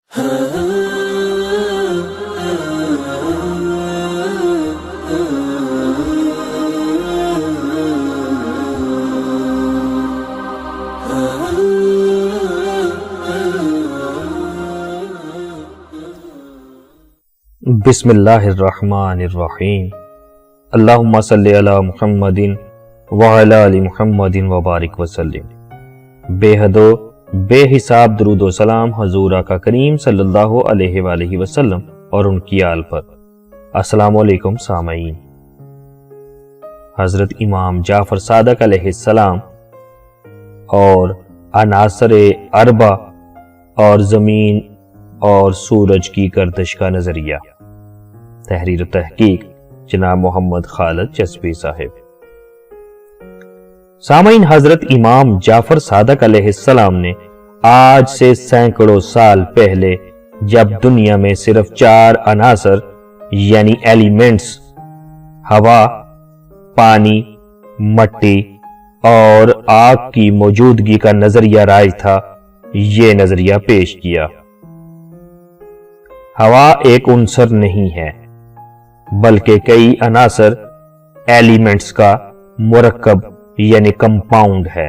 بسم اللہ الرحمن الرحیم اللہم صلی علی محمد وعلی آل محمد وبارک وسلم۔ بے حد و بے حساب درود و سلام حضور آقا کریم صلی اللہ علیہ وآلہ وسلم اور ان کی آل پر۔ السلام علیکم سامعین۔ حضرت امام جعفر صادق علیہ السلام اور عناصر اربع اور زمین اور سورج کی گردش کا نظریہ، تحریر و تحقیق جناب محمد خالد چسبی صاحب۔ سامعین، حضرت امام جعفر صادق علیہ السلام نے آج سے سینکڑوں سال پہلے، جب دنیا میں صرف 4 عناصر یعنی ایلیمنٹس ہوا، پانی، مٹی اور آگ کی موجودگی کا نظریہ رائج تھا، یہ نظریہ پیش کیا۔ ہوا ایک عنصر نہیں ہے بلکہ کئی عناصر ایلیمنٹس کا مرکب یعنی کمپاؤنڈ ہے،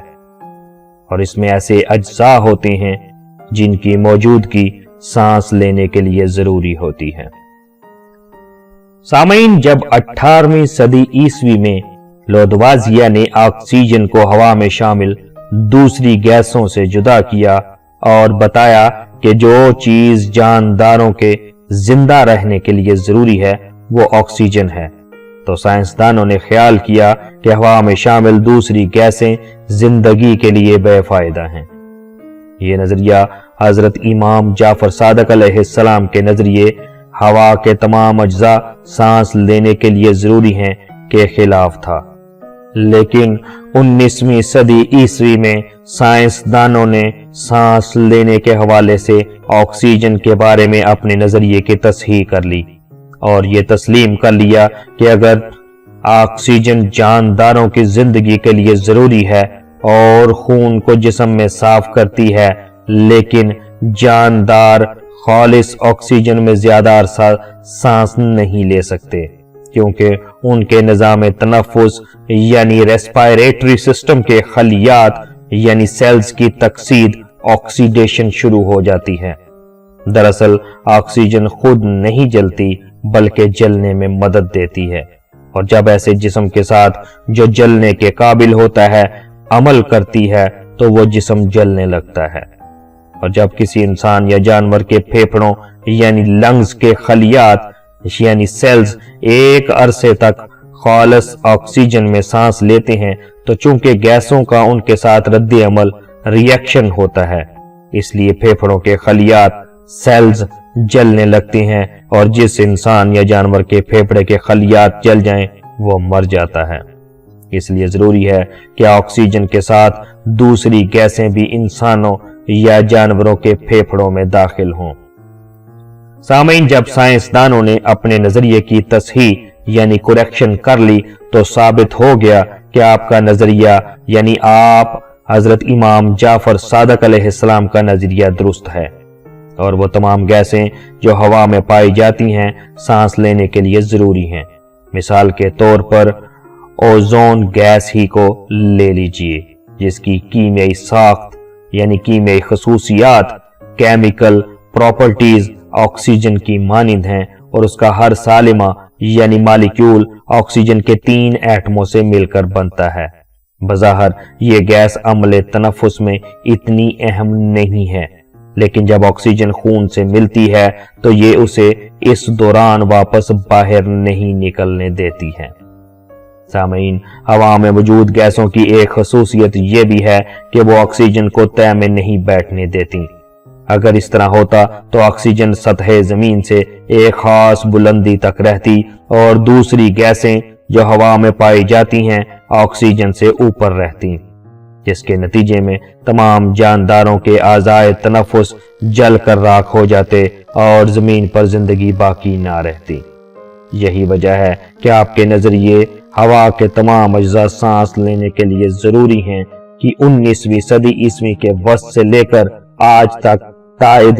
اور اس میں ایسے اجزاء ہوتے ہیں جن کی موجودگی سانس لینے کے لیے ضروری ہوتی ہے۔ سامعین، جب 18ویں صدی عیسوی میں لودوازیہ نے آکسیجن کو ہوا میں شامل دوسری گیسوں سے جدا کیا اور بتایا کہ جو چیز جانداروں کے زندہ رہنے کے لیے ضروری ہے وہ آکسیجن ہے، تو سائنسدانوں نے خیال کیا کہ ہوا میں شامل دوسری گیسیں زندگی کے لیے بے فائدہ ہیں۔ یہ نظریہ حضرت امام جعفر صادق علیہ السلام کے نظریے ہوا کے تمام اجزاء سانس لینے کے لیے ضروری ہیں کے خلاف تھا، لیکن 19ویں صدی عیسوی میں سائنسدانوں نے سانس لینے کے حوالے سے آکسیجن کے بارے میں اپنے نظریے کی تصحیح کر لی اور یہ تسلیم کر لیا کہ اگر آکسیجن جانداروں کی زندگی کے لیے ضروری ہے اور خون کو جسم میں صاف کرتی ہے، لیکن جاندار خالص آکسیجن میں زیادہ عرصہ سانس نہیں لے سکتے، کیونکہ ان کے نظام تنفس یعنی ریسپائریٹری سسٹم کے خلیات یعنی سیلز کی تکسید آکسیڈیشن شروع ہو جاتی ہے۔ دراصل آکسیجن خود نہیں جلتی بلکہ جلنے میں مدد دیتی ہے، اور جب ایسے جسم کے ساتھ جو جلنے کے قابل ہوتا ہے عمل کرتی ہے تو وہ جسم جلنے لگتا ہے، اور جب کسی انسان یا جانور کے پھیپھڑوں یعنی لنگز کے خلیات یعنی سیلز ایک عرصے تک خالص آکسیجن میں سانس لیتے ہیں تو چونکہ گیسوں کا ان کے ساتھ رد عمل ریئیکشن ہوتا ہے، اس لیے پھیپھڑوں کے خلیات سیلز جلنے لگتے ہیں، اور جس انسان یا جانور کے پھیپھڑے کے خلیات جل جائیں وہ مر جاتا ہے۔ اس لیے ضروری ہے کہ آکسیجن کے ساتھ دوسری گیسیں بھی انسانوں یا جانوروں کے پھیپھڑوں میں داخل ہوں۔ سامعین، جب سائنسدانوں نے اپنے نظریے کی تصحیح یعنی کریکشن کر لی تو ثابت ہو گیا کہ آپ کا نظریہ یعنی آپ حضرت امام جعفر صادق علیہ السلام کا نظریہ درست ہے، اور وہ تمام گیسیں جو ہوا میں پائی جاتی ہیں سانس لینے کے لیے ضروری ہیں۔ مثال کے طور پر اوزون گیس ہی کو لے لیجئے، جس کی کیمیائی ساخت یعنی کیمیائی خصوصیات کیمیکل پراپرٹیز آکسیجن کی مانند ہیں، اور اس کا ہر سالمہ یعنی مالیکیول آکسیجن کے 3 ایٹموں سے مل کر بنتا ہے۔ بظاہر یہ گیس عمل تنفس میں اتنی اہم نہیں ہے، لیکن جب آکسیجن خون سے ملتی ہے تو یہ اسے اس دوران واپس باہر نہیں نکلنے دیتی ہے۔ سامعین، ہوا میں موجود گیسوں کی ایک خصوصیت یہ بھی ہے کہ وہ آکسیجن کو تہ میں نہیں بیٹھنے دیتی۔ اگر اس طرح ہوتا تو آکسیجن سطح زمین سے ایک خاص بلندی تک رہتی اور دوسری گیسیں جو ہوا میں پائی جاتی ہیں آکسیجن سے اوپر رہتی، جس کے نتیجے میں تمام جانداروں کے اعضائے تنفس جل کر راکھ ہو جاتے اور زمین پر زندگی باقی نہ رہتی۔ یہی وجہ ہے کہ آپ کے نظریے ہوا کے تمام اجزاء سانس لینے کے لیے ضروری ہیں کہ 19ویں صدی عیسوی کے وسط سے لے کر آج تک تائید